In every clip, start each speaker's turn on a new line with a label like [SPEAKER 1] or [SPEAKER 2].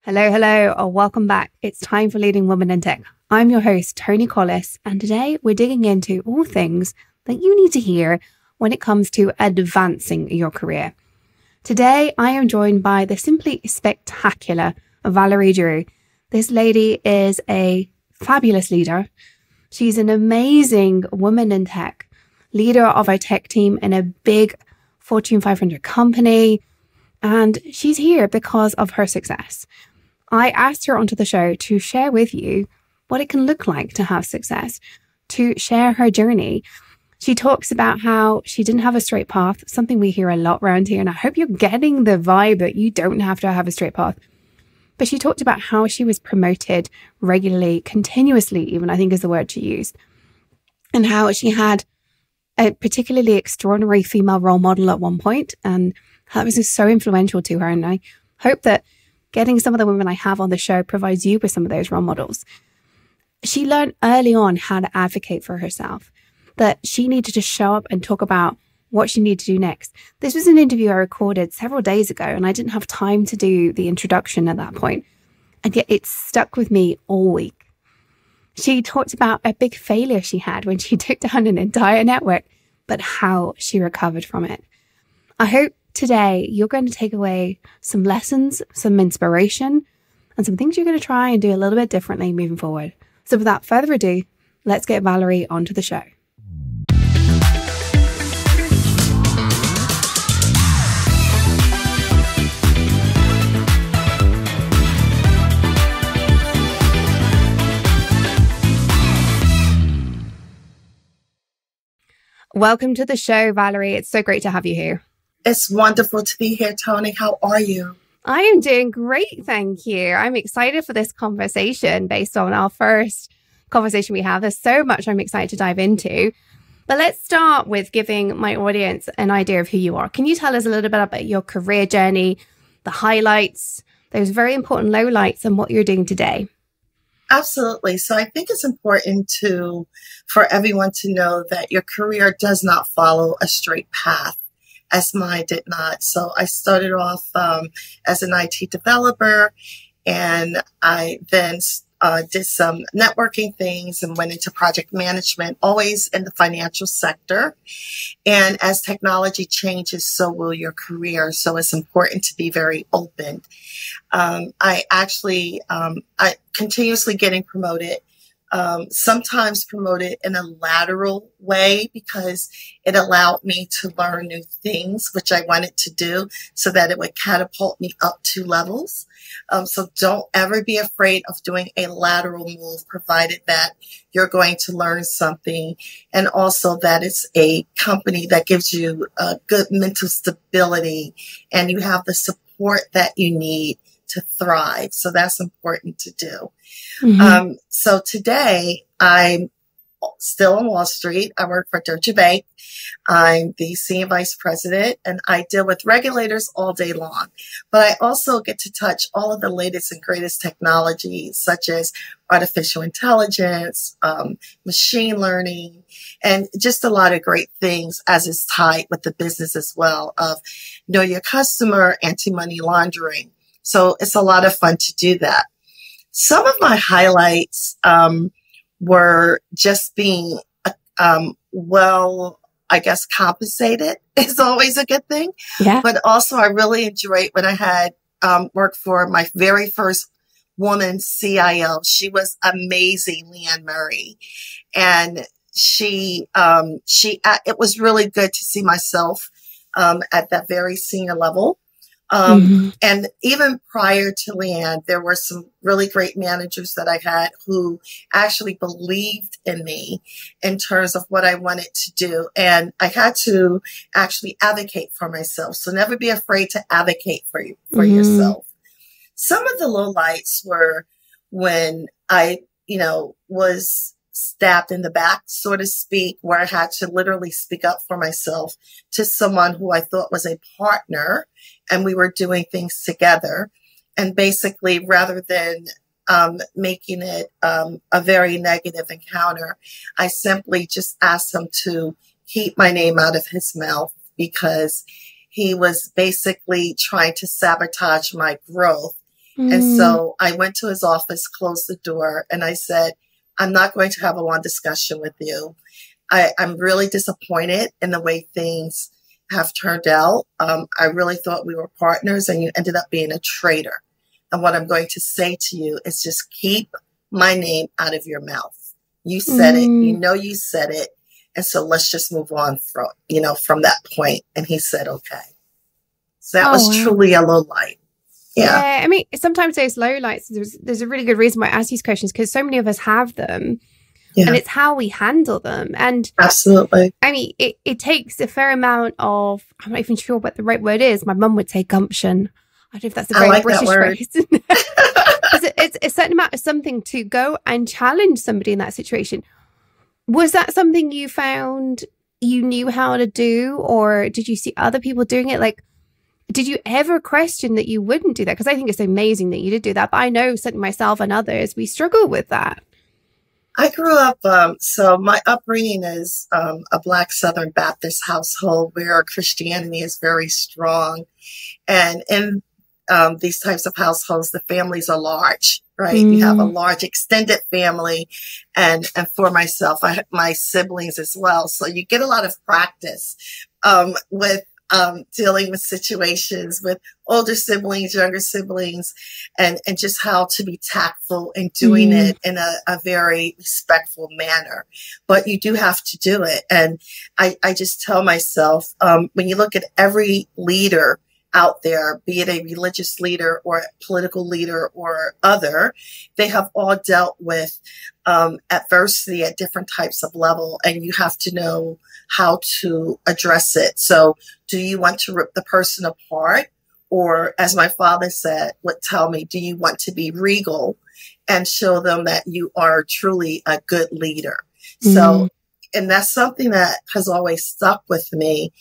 [SPEAKER 1] Hello, hello, or welcome back. It's time for Leading Women in Tech. I'm your host, Toni Collis, and today we're digging into all things that you need to hear when it comes to advancing your career. Today, I am joined by the simply spectacular Valerie Drew. This lady is a fabulous leader. She's an amazing woman in tech, leader of a tech team in a big Fortune 500 company, and she's here because of her success. I asked her onto the show to share with you what it can look like to have success, to share her journey. She talks about how she didn't have a straight path, something we hear a lot around here, and I hope you're getting the vibe that you don't have to have a straight path. But she talked about how she was promoted regularly, continuously, even I think is the word she used, and how she had a particularly extraordinary female role model at one point, and that was just so influential to her. And I hope that getting some of the women I have on the show provides you with some of those role models. She learned early on how to advocate for herself, that she needed to show up and talk about what she needed to do next. This was an interview I recorded several days ago, and I didn't have time to do the introduction at that point. And yet it stuck with me all week. She talked about a big failure she had when she took down an entire network, but how she recovered from it. I hope today you're going to take away some lessons, some inspiration, and some things you're going to try and do a little bit differently moving forward. So without further ado, let's get Valerie onto the show. Welcome to the show, Valerie. It's so great to have you here.
[SPEAKER 2] It's wonderful to be here, Toni. How are you?
[SPEAKER 1] I am doing great, thank you. I'm excited for this conversation based on our first conversation we have. There's so much I'm excited to dive into. But let's start with giving my audience an idea of who you are. Can you tell us a little bit about your career journey, the highlights, those very important lowlights, and what you're doing today?
[SPEAKER 2] Absolutely. So I think it's important for everyone to know that your career does not follow a straight path, as mine did not. So I started off as an IT developer, and I then did some networking things and went into project management, always in the financial sector. And as technology changes, so will your career. So it's important to be very open. I continuously getting promoted. Sometimes promoted in a lateral way because it allowed me to learn new things, which I wanted to do so that it would catapult me up 2 levels. So don't ever be afraid of doing a lateral move, provided that you're going to learn something. And also that it's a company that gives you a good mental stability and you have the support that you need to thrive. So that's important to do. Mm-hmm. So today I'm still on Wall Street. I work for Deutsche Bank. I'm the senior vice president and I deal with regulators all day long, but I also get to touch all of the latest and greatest technologies such as artificial intelligence, machine learning, and just a lot of great things as is tied with the business as well of know your customer, anti-money laundering. So it's a lot of fun to do that. Some of my highlights were just being compensated is always a good thing. Yeah. But also I really enjoyed when I had worked for my very first woman CIO. She was amazing, Leanne Murray. And it was really good to see myself at that very senior level. And even prior to Leanne, there were some really great managers that I had who actually believed in me in terms of what I wanted to do. And I had to actually advocate for myself. So never be afraid to advocate for yourself. Some of the lowlights were when I, was stabbed in the back, so to speak, where I had to literally speak up for myself to someone who I thought was a partner and we were doing things together. And basically, rather than making it a very negative encounter, I simply just asked him to keep my name out of his mouth because he was basically trying to sabotage my growth And so I went to his office, closed the door, and I said, I'm not going to have a long discussion with you. I'm really disappointed in the way things have turned out. I really thought we were partners, and you ended up being a traitor. And what I'm going to say to you is just keep my name out of your mouth. You said it. You know you said it. And so let's just move on from that point. And he said, okay. So that was truly a low light.
[SPEAKER 1] Yeah. I mean, sometimes those low lights, there's a really good reason why I ask these questions, because so many of us have them. Yeah. And it's how we handle them. And
[SPEAKER 2] absolutely.
[SPEAKER 1] I mean, it takes a fair amount of, I'm not even sure what the right word is. My mum would say gumption. I don't know if that's a very British phrase. It's a certain amount of something to go and challenge somebody in that situation. Was that something you found you knew how to do, or did you see other people doing it? Like, did you ever question that you wouldn't do that? Because I think it's amazing that you did do that. But I know certainly myself and others, we struggle with that.
[SPEAKER 2] I grew up, so my upbringing is a Black Southern Baptist household where Christianity is very strong. And in these types of households, the families are large, right? You have a large extended family. And for myself, I have my siblings as well. So you get a lot of practice with dealing with situations with older siblings, younger siblings, and just how to be tactful and doing it in a very respectful manner. But you do have to do it. And I just tell myself, when you look at every leader out there, be it a religious leader or a political leader or other, they have all dealt with adversity at different types of level, and you have to know how to address it. So do you want to rip the person apart? Or, as my father would tell me, do you want to be regal and show them that you are truly a good leader? So, and that's something that has always stuck with me.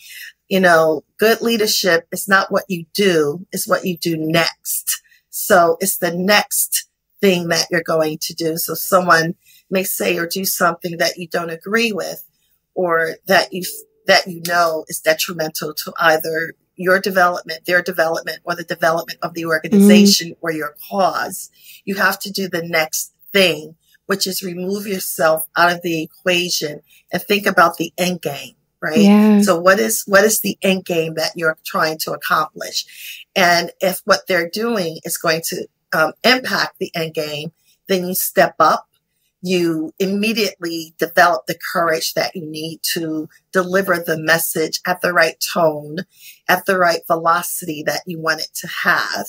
[SPEAKER 2] You know, good leadership is not what you do, it's what you do next. So it's the next thing that you're going to do. So someone may say or do something that you don't agree with, or that you know is detrimental to either your development, their development, or the development of the organization or your cause. You have to do the next thing, which is remove yourself out of the equation and think about the end game. Right. Yeah. So what is the end game that you're trying to accomplish? And if what they're doing is going to impact the end game, then you step up. You immediately develop the courage that you need to deliver the message at the right tone, at the right velocity that you want it to have.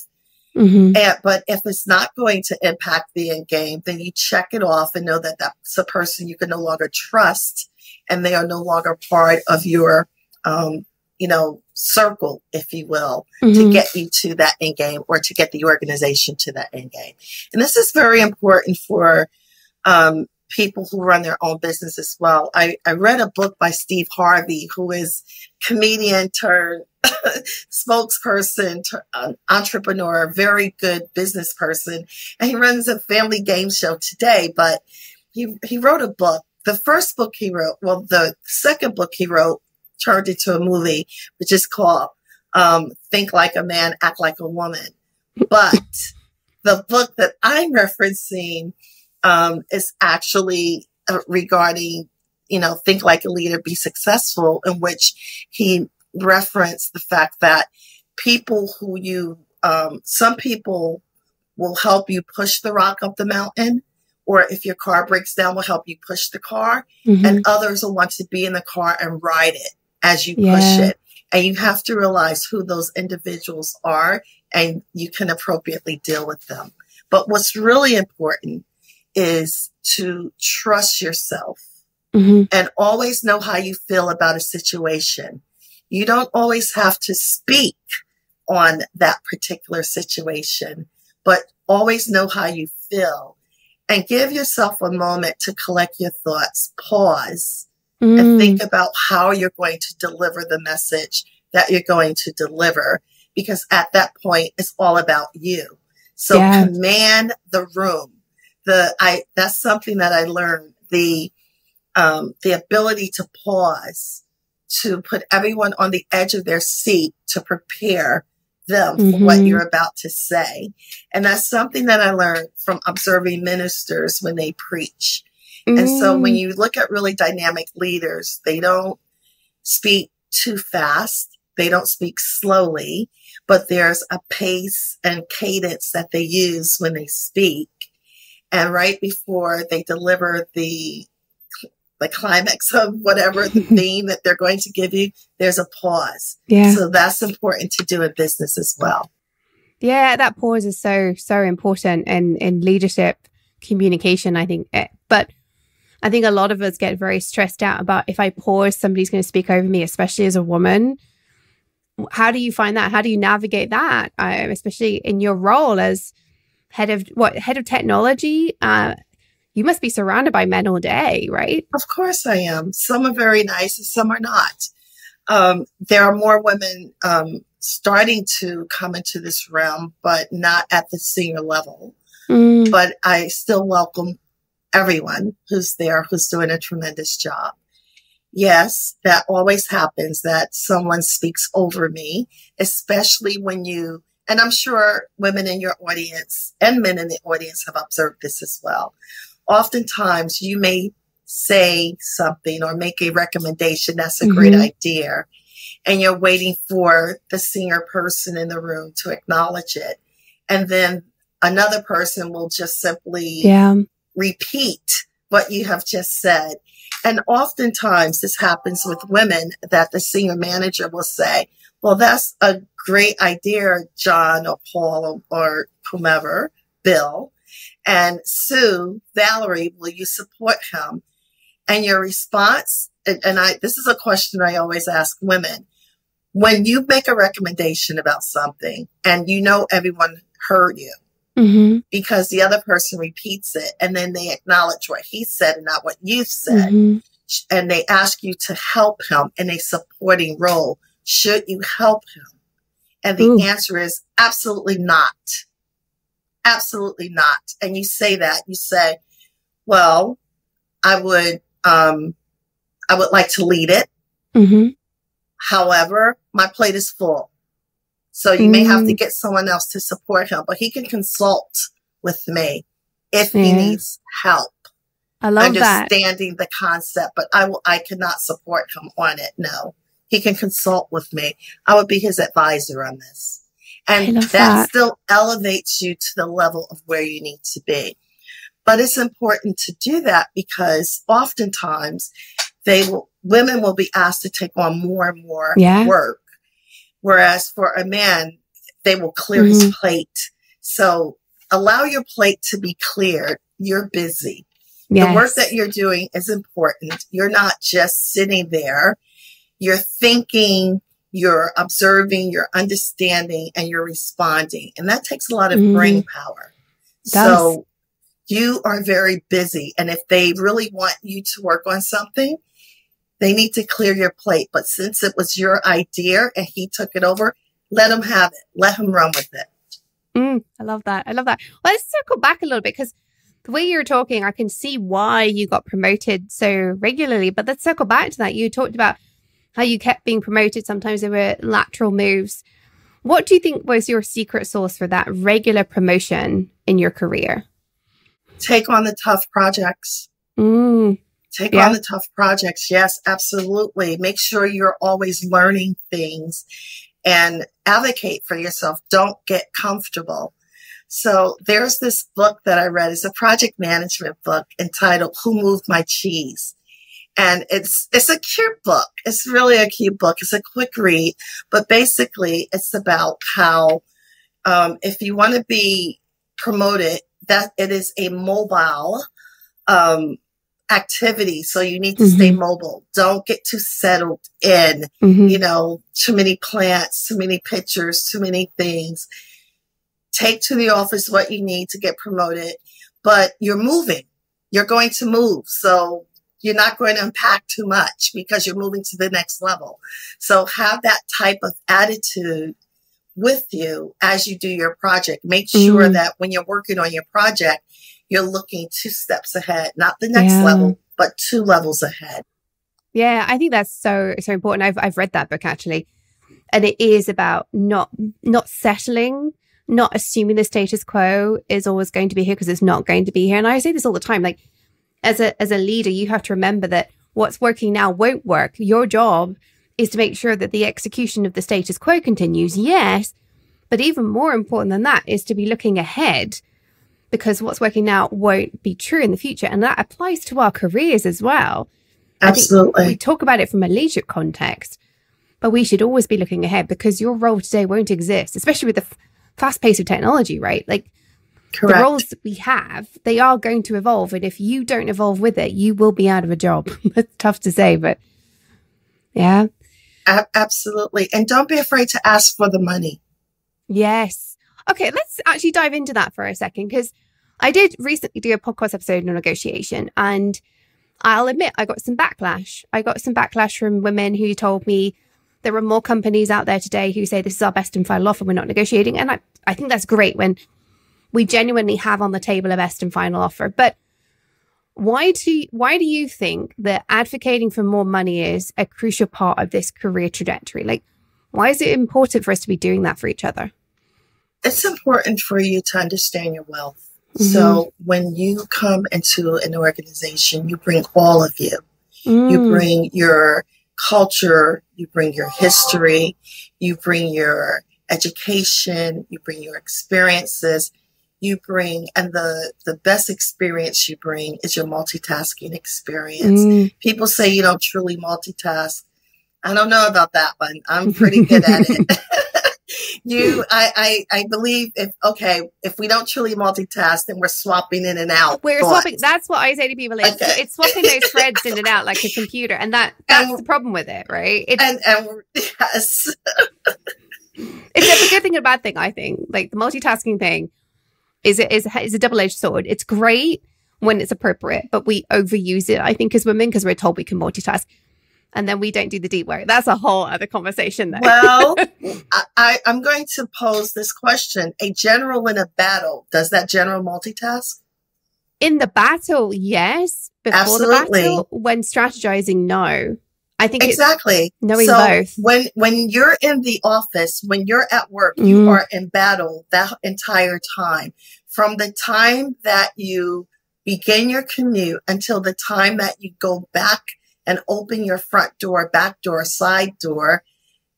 [SPEAKER 2] But if it's not going to impact the end game, then you check it off and know that that's a person you can no longer trust, and they are no longer part of your, circle, if you will, to get you to that end game, or to get the organization to that end game. And this is very important for people who run their own business as well. I read a book by Steve Harvey, who is comedian turned spokesperson, entrepreneur, very good business person. And he runs a family game show today, but he wrote a book. The first book he wrote, the second book he wrote turned into a movie, which is called Think Like a Man, Act Like a Woman. But the book that I'm referencing is actually regarding, Think Like a Leader, Be Successful, in which he referenced the fact that people some people will help you push the rock up the mountain, or if your car breaks down, will help you push the car, and others will want to be in the car and ride it as you push it. And you have to realize who those individuals are, and you can appropriately deal with them. But what's really important is to trust yourself and always know how you feel about a situation. You don't always have to speak on that particular situation, but always know how you feel. And give yourself a moment to collect your thoughts, pause, and think about how you're going to deliver the message that you're going to deliver. Because at that point, it's all about you. So command the room. That's something that I learned. The ability to pause, to put everyone on the edge of their seat, to prepare them for what you're about to say. And that's something that I learned from observing ministers when they preach. And so when you look at really dynamic leaders, they don't speak too fast. They don't speak slowly, but there's a pace and cadence that they use when they speak. And right before they deliver the climax of whatever the theme that they're going to give you, there's a pause. Yeah. So that's important to do in business as well.
[SPEAKER 1] Yeah, that pause is so important in leadership communication, I think. But I think a lot of us get very stressed out about if I pause, somebody's going to speak over me, especially as a woman. How do you find that? How do you navigate that, especially in your role as head of technology? You must be surrounded by men all day, right?
[SPEAKER 2] Of course I am. Some are very nice and some are not. There are more women starting to come into this realm, but not at the senior level. But I still welcome everyone who's there, who's doing a tremendous job. Yes, that always happens, that someone speaks over me, especially when you, and I'm sure women in your audience and men in the audience have observed this as well. Oftentimes you may say something or make a recommendation that's a great idea, and you're waiting for the senior person in the room to acknowledge it. And then another person will just simply repeat what you have just said. And oftentimes this happens with women, that the senior manager will say, well, that's a great idea, John or Paul or whomever, Bill. And Sue, Valerie, will you support him? And your response, this is a question I always ask women. When you make a recommendation about something and you know everyone heard you, because the other person repeats it and then they acknowledge what he said and not what you said, and they ask you to help him in a supporting role, should you help him? And the answer is absolutely not. Absolutely not. And you say that, you say, well, I would like to lead it. However, my plate is full. So you may have to get someone else to support him, but he can consult with me if he needs help.
[SPEAKER 1] I love
[SPEAKER 2] understanding the concept, but I cannot support him on it. No, he can consult with me. I would be his advisor on this. And that still elevates you to the level of where you need to be. But it's important to do that because oftentimes women will be asked to take on more and more work. Whereas for a man, they will clear his plate. So allow your plate to be cleared. You're busy. The work that you're doing is important. You're not just sitting there. You're thinking, you're observing, you're understanding, and you're responding. And that takes a lot of brain power. So you are very busy. And if they really want you to work on something, they need to clear your plate. But since it was your idea and he took it over, let him have it. Let him run with it.
[SPEAKER 1] I love that. I love that. Well, let's circle back a little bit because the way you're talking, I can see why you got promoted so regularly. But let's circle back to that. You talked about how you kept being promoted. Sometimes there were lateral moves. What do you think was your secret sauce for that regular promotion in your career?
[SPEAKER 2] Take on the tough projects. Take on the tough projects. Yes, absolutely. Make sure you're always learning things and advocate for yourself. Don't get comfortable. So there's this book that I read. It's a project management book entitled Who Moved My Cheese? And it's a cute book. It's really a cute book. It's a quick read, but basically it's about how if you want to be promoted, that it is a mobile activity. So you need to stay mobile. Don't get too settled in, too many plants, too many pictures, too many things. Take to the office what you need to get promoted, but you're moving. You're going to move. So you're not going to unpack too much because you're moving to the next level. So have that type of attitude with you as you do your project. Make sure that when you're working on your project, you're looking 2 steps ahead, not the next level, but 2 levels ahead.
[SPEAKER 1] Yeah, I think that's so important. I've read that book actually. And it is about not settling, not assuming the status quo is always going to be here, because it's not going to be here. And I say this all the time, like as a leader, you have to remember that what's working now won't work. Your job is to make sure that the execution of the status quo continues. Yes. But even more important than that is to be looking ahead, because what's working now won't be true in the future. And that applies to our careers as well.
[SPEAKER 2] Absolutely.
[SPEAKER 1] We talk about it from a leadership context, but we should always be looking ahead, because your role today won't exist, especially with the fast pace of technology, right? Like
[SPEAKER 2] Correct.
[SPEAKER 1] the roles that we have, they are going to evolve. And if you don't evolve with it, you will be out of a job. That's tough to say, but yeah.
[SPEAKER 2] Absolutely. And don't be afraid to ask for the money.
[SPEAKER 1] Yes. Okay, let's actually dive into that for a second, because I did recently do a podcast episode on negotiation, and I'll admit I got some backlash. I got some backlash from women who told me there are more companies out there today who say this is our best and final offer, we're not negotiating. And I think that's great when we genuinely have on the table a best and final offer. But why do you think that advocating for more money is a crucial part of this career trajectory? Like, why is it important for us to be doing that for each other?
[SPEAKER 2] It's important for you to understand your wealth. Mm-hmm. So when you come into an organization, you bring all of you. You bring your culture, you bring your history, you bring your education, you bring your experiences, you bring, and the best experience you bring is your multitasking experience. People say you don't truly multitask. I don't know about that one. I'm pretty good at it. I believe if we don't truly multitask, then we're swapping in and out.
[SPEAKER 1] We're swapping. That's what I say to people. Is okay. It's swapping those threads in and out like a computer, and that's the problem with it, right?
[SPEAKER 2] Yes,
[SPEAKER 1] it's a good thing and a bad thing. I think like the multitasking thing is a double-edged sword. It's great when it's appropriate, but we overuse it, I think, as women, because we're told we can multitask. And then we don't do the deep work. That's a whole other conversation, though.
[SPEAKER 2] Well, I'm going to pose this question. A general in a battle, does that general multitask?
[SPEAKER 1] In the battle, yes. Before
[SPEAKER 2] Absolutely.
[SPEAKER 1] The battle, when strategizing, no. I think
[SPEAKER 2] exactly.
[SPEAKER 1] It's knowing both.
[SPEAKER 2] When you're in the office, when you're at work, you are in battle that entire time. From the time that you begin your commute until the time that you go back and open your front door, back door, side door,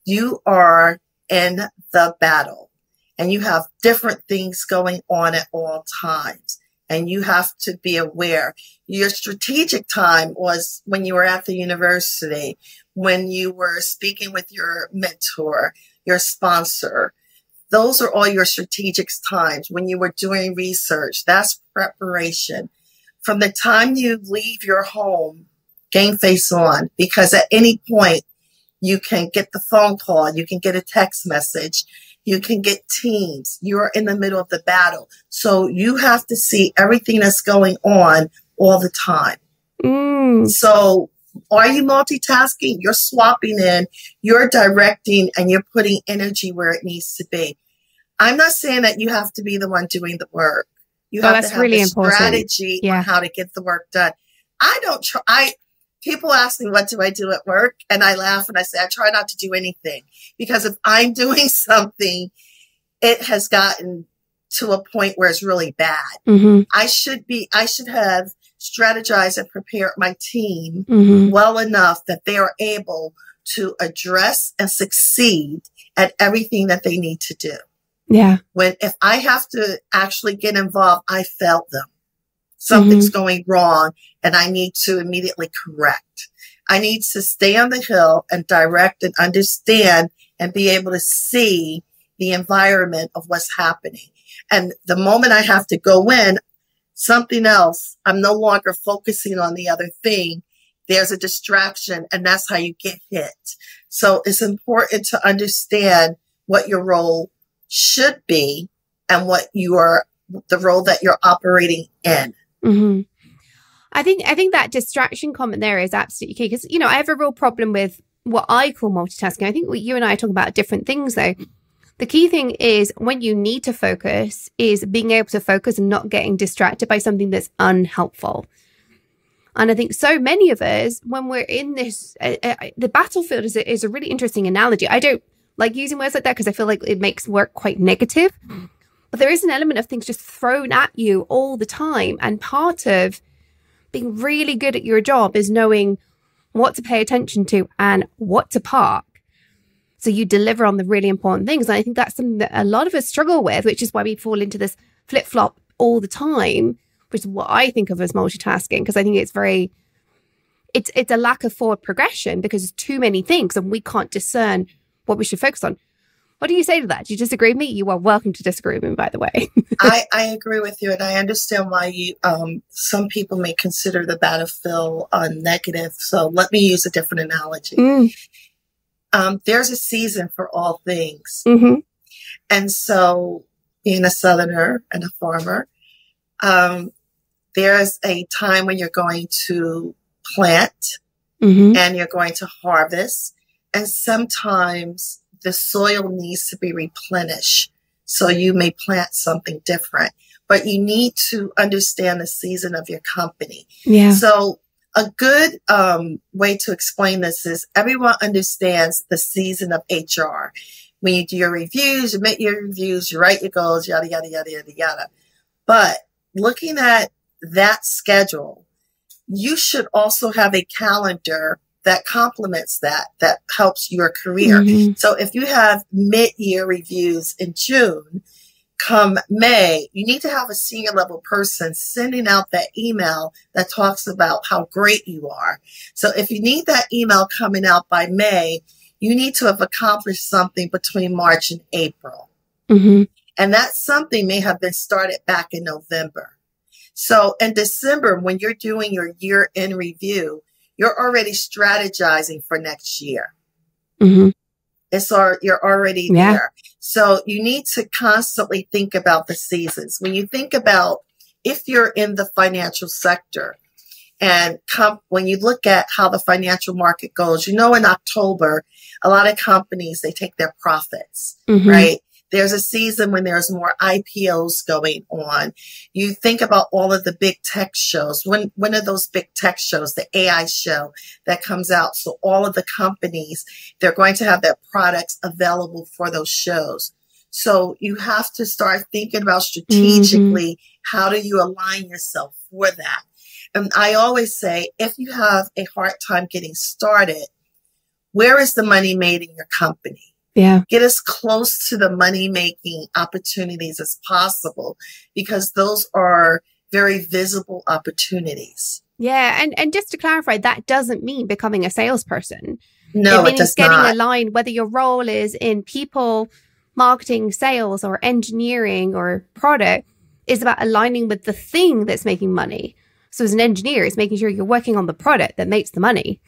[SPEAKER 2] you are in the battle. And you have different things going on at all times. And you have to be aware. Your strategic time was when you were at the university, when you were speaking with your mentor, your sponsor. Those are all your strategic times. When you were doing research, that's preparation. From the time you leave your home, game face on, because at any point you can get the phone call, you can get a text message, you can get Teams. You're in the middle of the battle. So you have to see everything that's going on all the time. So are you multitasking? You're swapping in, you're directing, and you're putting energy where it needs to be. I'm not saying that you have to be the one doing the work. You have to have really a strategy on how to get the work done. People ask me, what do I do at work? And I laugh and I say, I try not to do anything, because if I'm doing something, it has gotten to a point where it's really bad. I should have strategized and prepared my team well enough that they are able to address and succeed at everything that they need to do.
[SPEAKER 1] Yeah.
[SPEAKER 2] If I have to actually get involved, I failed them. Something's going wrong and I need to immediately correct. I need to stay on the hill and direct and understand and be able to see the environment of what's happening. And the moment I have to go in, something else, I'm no longer focusing on the other thing. There's a distraction, and that's how you get hit. So it's important to understand what your role should be and what the role that you're operating in.
[SPEAKER 1] I think that distraction comment there is absolutely key, because, I have a real problem with what I call multitasking. I think what you and I are talking about different things, though. The key thing is when you need to focus is being able to focus and not getting distracted by something that's unhelpful. And I think so many of us, when we're in this, the battlefield is a really interesting analogy. I don't like using words like that because I feel like it makes work quite negative. But there is an element of things just thrown at you all the time. And part of being really good at your job is knowing what to pay attention to and what to park. So you deliver on the really important things. And I think that's something that a lot of us struggle with, which is why we fall into this flip-flop all the time, which is what I think of as multitasking, because I think it's a lack of forward progression because there's too many things and we can't discern what we should focus on. What do you say to that? Do you disagree with me? You are welcome to disagree with me, by the way.
[SPEAKER 2] I agree with you, and I understand why you. Some people may consider the battlefield negative. So let me use a different analogy. There's a season for all things, and so being a Southerner and a farmer, there's a time when you're going to plant and you're going to harvest, and sometimes the soil needs to be replenished. So you may plant something different, but you need to understand the season of your company. Yeah. So a good way to explain this is everyone understands the season of HR. When you do your reviews, you make your reviews, you write your goals, yada, yada, yada, yada, yada. But looking at that schedule, you should also have a calendar that complements that helps your career. So if you have mid-year reviews in June, come May, you need to have a senior level person sending out that email that talks about how great you are. So if you need that email coming out by May, you need to have accomplished something between March and April. And that something may have been started back in November. So in December, when you're doing your year-end review, you're already strategizing for next year. You're already there. So you need to constantly think about the seasons. When you think about if you're in the financial sector and when you look at how the financial market goes, in October, a lot of companies, they take their profits, right? There's a season when there's more IPOs going on. You think about all of the big tech shows. One of those big tech shows, the AI show that comes out. So all of the companies, they're going to have their products available for those shows. So you have to start thinking about strategically, how do you align yourself for that? And I always say, if you have a hard time getting started, where is the money made in your company? Get as close to the money-making opportunities as possible, because those are very visible opportunities.
[SPEAKER 1] Yeah. And just to clarify, that doesn't mean becoming a salesperson.
[SPEAKER 2] No, it does
[SPEAKER 1] getting
[SPEAKER 2] not.
[SPEAKER 1] aligned, whether your role is in people, marketing, sales, or engineering or product, is about aligning with the thing that's making money. So as an engineer, it's making sure you're working on the product that makes the money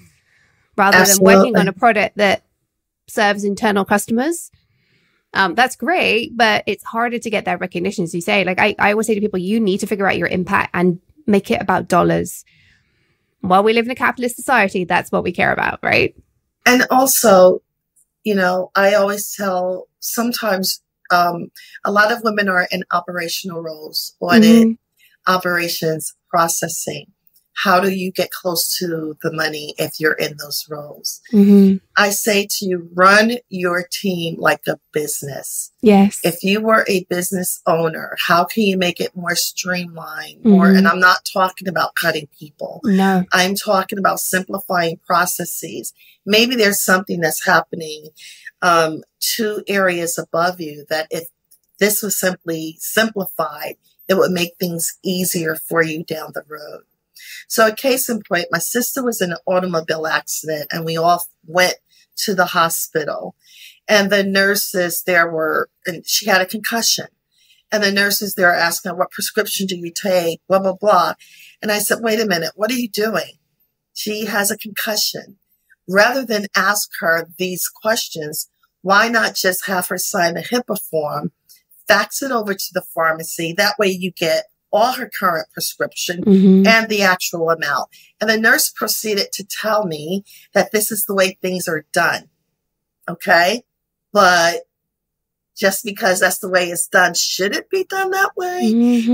[SPEAKER 1] rather than working on a product that serves internal customers. That's great, but it's harder to get that recognition, as you say. Like I always say to people, you need to figure out your impact and make it about dollars. While we live in a capitalist society, that's what we care about, right?
[SPEAKER 2] And also, I always tell, sometimes a lot of women are in operational roles, audit, operations, processing. How do you get close to the money if you're in those roles? I say to you, run your team like a business.
[SPEAKER 1] Yes.
[SPEAKER 2] If you were a business owner, how can you make it more streamlined? And I'm not talking about cutting people.
[SPEAKER 1] No.
[SPEAKER 2] I'm talking about simplifying processes. Maybe there's something that's happening 2 areas above you that if this was simply simplified, it would make things easier for you down the road. So a case in point, my sister was in an automobile accident and we all went to the hospital, and the nurses and she had a concussion, and the nurses there are asking her, what prescription do you take? Blah, blah, blah. And I said, wait a minute, what are you doing? She has a concussion. Rather than ask her these questions, why not just have her sign a HIPAA form, fax it over to the pharmacy? That way you get all her current prescription and the actual amount. And the nurse proceeded to tell me that this is the way things are done. Okay. But just because that's the way it's done, should it be done that way?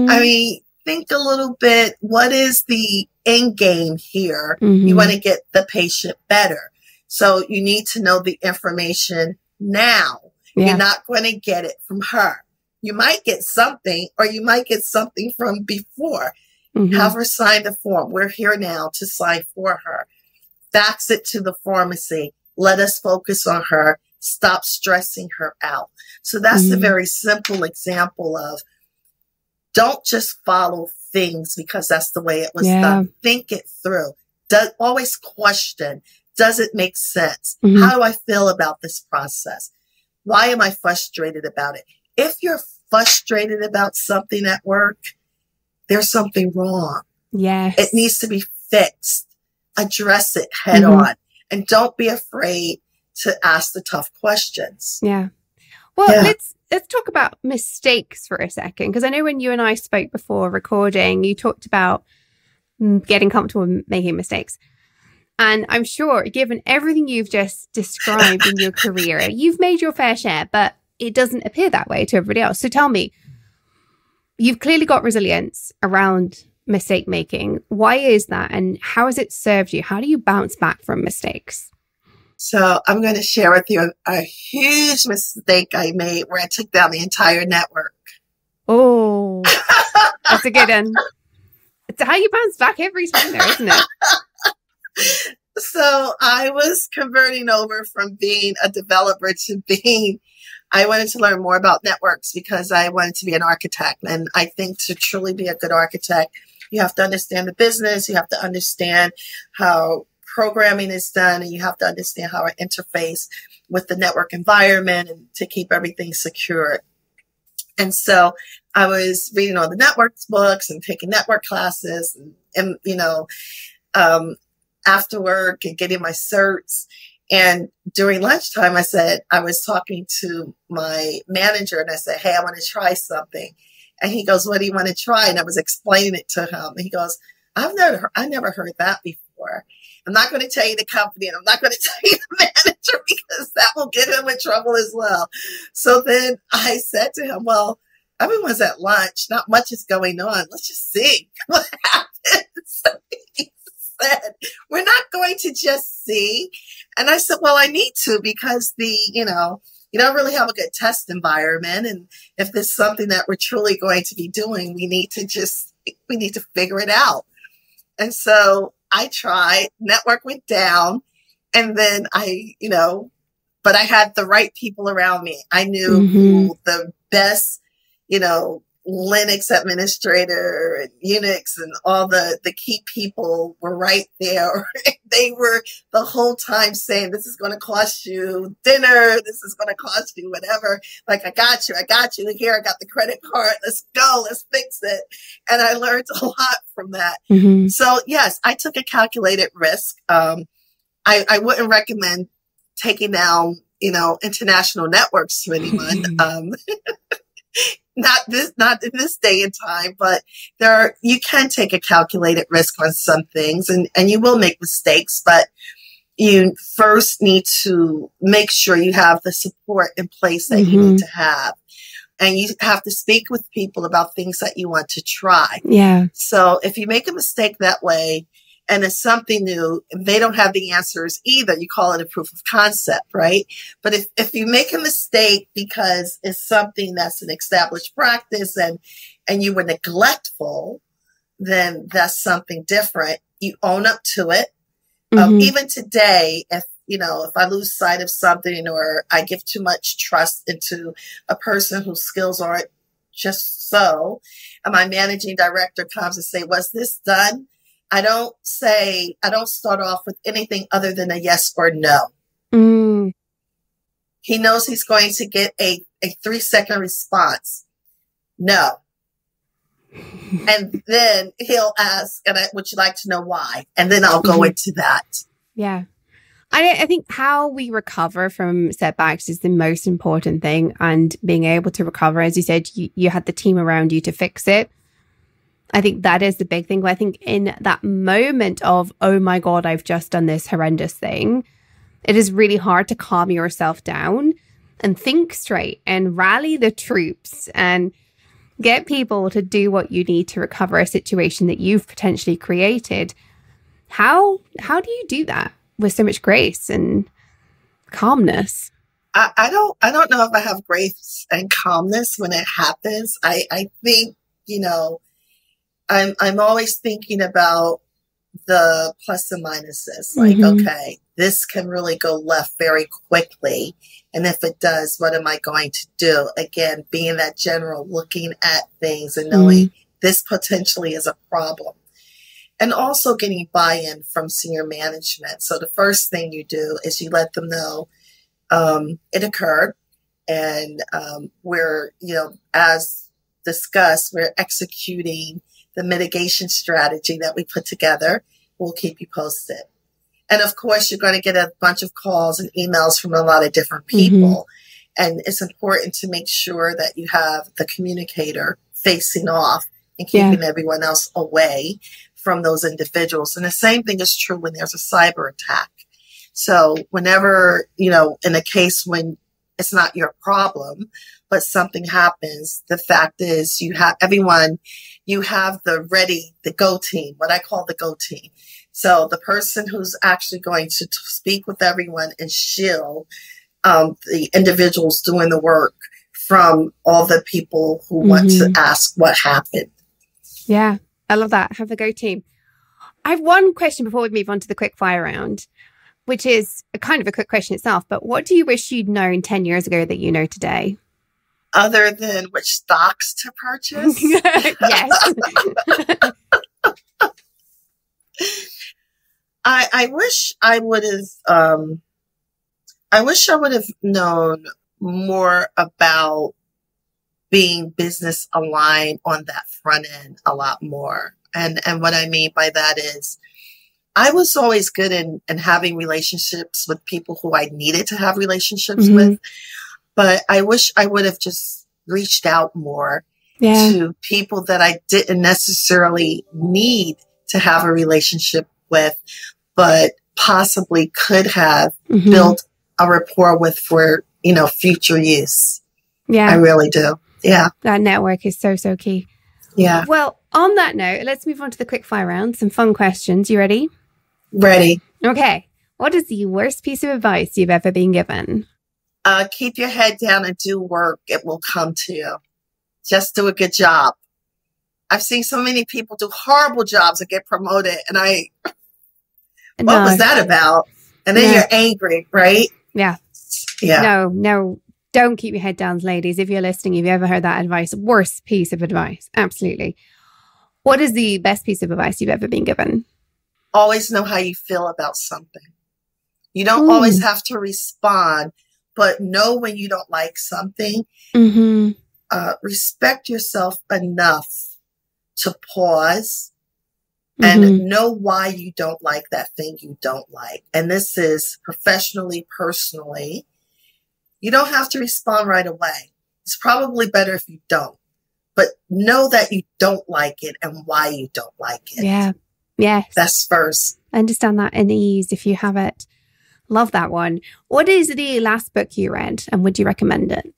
[SPEAKER 2] I mean, think a little bit. What is the end game here? You want to get the patient better. So you need to know the information now.
[SPEAKER 1] Yeah.
[SPEAKER 2] You're not going to get it from her. You might get something, or you might get something from before.
[SPEAKER 1] Mm-hmm.
[SPEAKER 2] Have her sign the form. We're here now to sign for her. Fax it to the pharmacy. Let us focus on her. Stop stressing her out. So that's a very simple example of, don't just follow things because that's the way it was done. Think it through. Always question. Does it make sense? How do I feel about this process? Why am I frustrated about it? If you're frustrated about something at work, there's something wrong.
[SPEAKER 1] Yes.
[SPEAKER 2] It needs to be fixed. Address it head on. And don't be afraid to ask the tough questions.
[SPEAKER 1] Yeah. Well, let's talk about mistakes for a second, because I know when you and I spoke before recording, you talked about getting comfortable with making mistakes. And I'm sure, given everything you've just described in your career, you've made your fair share, but it doesn't appear that way to everybody else. So tell me, you've clearly got resilience around mistake making. Why is that? And how has it served you? How do you bounce back from mistakes?
[SPEAKER 2] So I'm going to share with you a huge mistake I made where I took down the entire network.
[SPEAKER 1] Oh, that's a good one. It's how you bounce back every time there, isn't it?
[SPEAKER 2] So I was converting over from being a developer to I wanted to learn more about networks because I wanted to be an architect. And I think to truly be a good architect, you have to understand the business. You have to understand how programming is done, and you have to understand how it interface with the network environment and to keep everything secure. And so I was reading all the networks books and taking network classes and after work and getting my certs. And during lunchtime, I was talking to my manager and I said, hey, I want to try something. And he goes, what do you want to try? And I was explaining it to him. And he goes, I never heard that before. I'm not going to tell you the company, and I'm not going to tell you the manager because that will get him in trouble as well. So then I said to him, well, everyone's at lunch. Not much is going on. Let's just see what happens. He said, we're not going to just see. And I said, well, I need to because you don't really have a good test environment. And if there's something that we're truly going to be doing, we need to figure it out. And so I tried, network went down, and then but I had the right people around me. I knew who the best, Linux administrator and Unix and all the key people were right there. They were the whole time saying, this is going to cost you dinner. This is going to cost you whatever. Like, I got you. Here, I got the credit card. Let's go. Let's fix it. And I learned a lot from that. So yes, I took a calculated risk. I wouldn't recommend taking down, international networks to anyone. Not in this day and time, but you can take a calculated risk on some things and you will make mistakes, but you first need to make sure you have the support in place that you need to have. And you have to speak with people about things that you want to try.
[SPEAKER 1] Yeah.
[SPEAKER 2] So if you make a mistake that way, and it's something new, and they don't have the answers either, you call it a proof of concept, right? But if you make a mistake because it's something that's an established practice and you were neglectful, then that's something different. You own up to it. Even today, if I lose sight of something or I give too much trust into a person whose skills aren't just so, and my managing director comes and say, was this done? I don't start off with anything other than a yes or no. He knows he's going to get a 3-second response. No. And then he'll ask, would you like to know why? And then I'll go into that.
[SPEAKER 1] Yeah. I think how we recover from setbacks is the most important thing. And being able to recover, as you said, you had the team around you to fix it. I think that is the big thing. I think in that moment of, oh my God, I've just done this horrendous thing, it is really hard to calm yourself down and think straight and rally the troops and get people to do what you need to recover a situation that you've potentially created. How do you do that with so much grace and calmness?
[SPEAKER 2] I don't know if I have grace and calmness when it happens. I think, you know, I'm always thinking about the plus and minuses. Like, okay, this can really go left very quickly. And if it does, what am I going to do? Again, being that general, looking at things and knowing this potentially is a problem. And also getting buy-in from senior management. So the first thing you do is you let them know it occurred. And we're, you know, as discussed, we're executing the mitigation strategy that we put together. We'll keep you posted. And of course, you're going to get a bunch of calls and emails from a lot of different people. And it's important to make sure that you have the communicator facing off and keeping everyone else away from those individuals. And the same thing is true when there's a cyber attack. So whenever, you know, in a case when it's not your problem, but something happens, the fact is you have everyone, you have the go team, what I call the go team. So the person who's actually going to speak with everyone and shield the individuals doing the work from all the people who want to ask what happened.
[SPEAKER 1] Yeah, I love that. Have the go team. I have one question before we move on to the quickfire round, which is a kind of a quick question itself. But what do you wish you'd known 10 years ago that you know today?
[SPEAKER 2] Other than which stocks to purchase?
[SPEAKER 1] Yes.
[SPEAKER 2] I wish I would have known more about being business aligned on that front end a lot more. And what I mean by that is I was always good in having relationships with people who I needed to have relationships with. But I wish I would have just reached out more to people that I didn't necessarily need to have a relationship with, but possibly could have built a rapport with for, you know, future use. Yeah. I really do. Yeah.
[SPEAKER 1] That network is so, so key.
[SPEAKER 2] Yeah.
[SPEAKER 1] Well, on that note, let's move on to the quickfire round. Some fun questions. You ready?
[SPEAKER 2] Ready.
[SPEAKER 1] Okay. What is the worst piece of advice you've ever been given?
[SPEAKER 2] Keep your head down and do work. It will come to you. Just do a good job. I've seen so many people do horrible jobs and get promoted. And what was that about? And then you're angry, right?
[SPEAKER 1] Yeah.
[SPEAKER 2] Yeah.
[SPEAKER 1] No. Don't keep your head down, ladies. If you're listening, if you ever heard that advice, worst piece of advice. Absolutely. What is the best piece of advice you've ever been given?
[SPEAKER 2] Always know how you feel about something. You don't always have to respond, but know when you don't like something. Respect yourself enough to pause and know why you don't like that thing you don't like. And this is professionally, personally. You don't have to respond right away. It's probably better if you don't. But know that you don't like it and why you don't like it.
[SPEAKER 1] Yeah. Yes.
[SPEAKER 2] That's first.
[SPEAKER 1] Understand that in ease if you have it. Love that one. What is the last book you read and would you recommend it?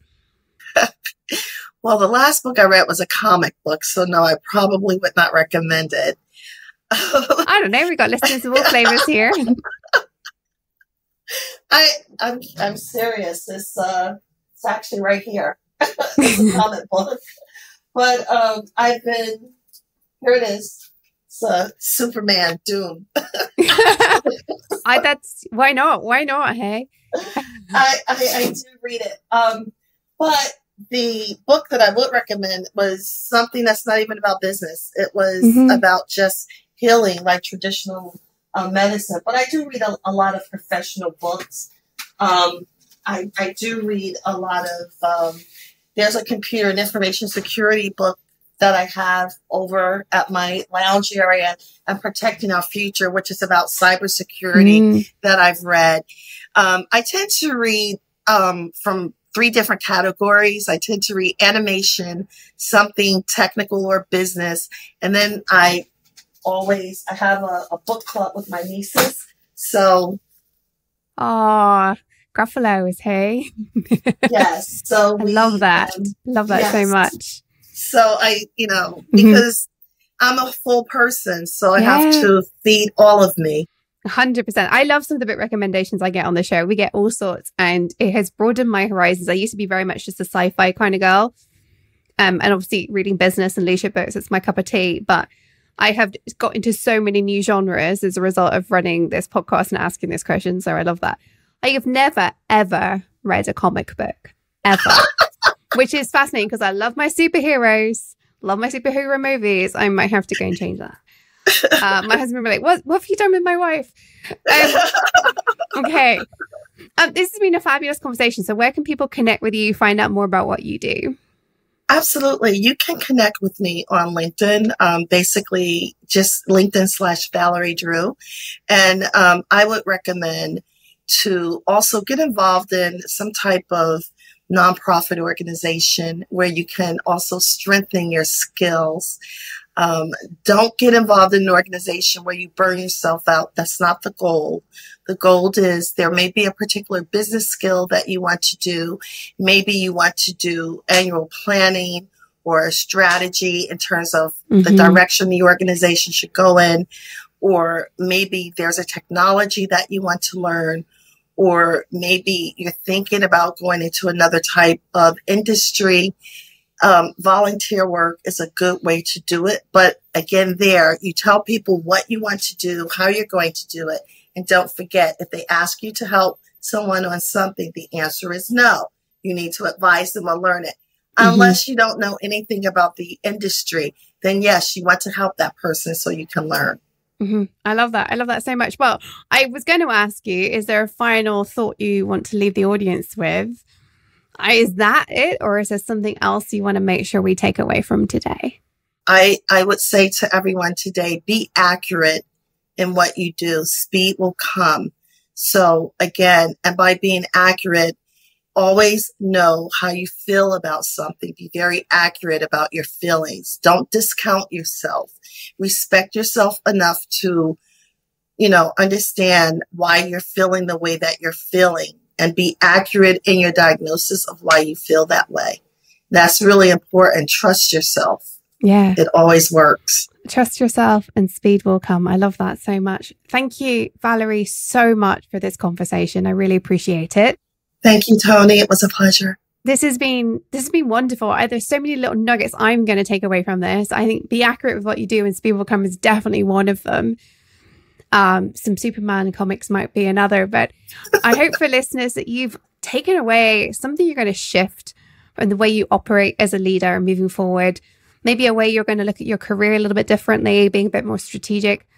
[SPEAKER 2] Well, the last book I read was a comic book, so no, I probably would not recommend it.
[SPEAKER 1] I don't know. We've got listeners of all flavors here.
[SPEAKER 2] I'm serious. It's actually right here. It's a comic book. But here it is. It's Superman Doom.
[SPEAKER 1] Why not? Why not? Hey,
[SPEAKER 2] I do read it. But the book that I would recommend was something that's not even about business. It was about just healing, like traditional medicine. But I do read a lot of professional books. I do read a lot of, there's a computer and information security book that I have over at my lounge area and Protecting Our Future, which is about cybersecurity that I've read. I tend to read from 3 different categories. I tend to read animation, something technical or business. And then I have a book club with my nieces. So.
[SPEAKER 1] Gruffalo's, hey?
[SPEAKER 2] Yes. So
[SPEAKER 1] I love that. Love that so much.
[SPEAKER 2] So because I'm a full person, so I have to feed all of me.
[SPEAKER 1] 100%. I love some of the book recommendations I get on the show. We get all sorts, and it has broadened my horizons. I used to be very much just a sci-fi kind of girl. And obviously reading business and leadership books, it's my cup of tea. But I have got into so many new genres as a result of running this podcast and asking this question. So I love that. I have never, ever read a comic book, ever, which is fascinating because I love my superheroes, love my superhero movies. I might have to go and change that. My husband will be like, what have you done with my wife? Okay. This has been a fabulous conversation. So where can people connect with you, find out more about what you do?
[SPEAKER 2] Absolutely. You can connect with me on LinkedIn, basically just LinkedIn/Valerie Drew. And I would recommend to also get involved in some type of nonprofit organization where you can also strengthen your skills. Don't get involved in an organization where you burn yourself out. That's not the goal. The goal is there may be a particular business skill that you want to do. Maybe you want to do annual planning or a strategy in terms of the direction the organization should go in. Or maybe there's a technology that you want to learn. Or maybe you're thinking about going into another type of industry. Volunteer work is a good way to do it. But again, there, you tell people what you want to do, how you're going to do it. And don't forget, if they ask you to help someone on something, the answer is no. You need to advise them or learn it. Unless you don't know anything about the industry, then yes, you want to help that person so you can learn.
[SPEAKER 1] I love that. I love that so much. Well, I was going to ask you, is there a final thought you want to leave the audience with? Is that it? Or is there something else you want to make sure we take away from today?
[SPEAKER 2] I would say to everyone today, be accurate in what you do. Speed will come. So again, and by being accurate, always know how you feel about something. Be very accurate about your feelings. Don't discount yourself. Respect yourself enough to, understand why you're feeling the way that you're feeling. And be accurate in your diagnosis of why you feel that way. That's really important. Trust yourself.
[SPEAKER 1] Yeah.
[SPEAKER 2] It always works.
[SPEAKER 1] Trust yourself and speed will come. I love that so much. Thank you, Valerie, so much for this conversation. I really appreciate it.
[SPEAKER 2] Thank you, Toni. It was a pleasure.
[SPEAKER 1] This has been wonderful. There's so many little nuggets I'm going to take away from this. I think be accurate with what you do and speed will come is definitely one of them. Some Superman comics might be another, but I hope for listeners that you've taken away something you're going to shift from the way you operate as a leader moving forward. Maybe a way you're going to look at your career a little bit differently, being a bit more strategic.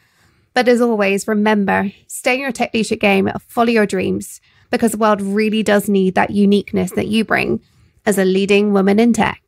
[SPEAKER 1] But as always, remember, stay in your tech leadership game, follow your dreams, because the world really does need that uniqueness that you bring as a leading woman in tech.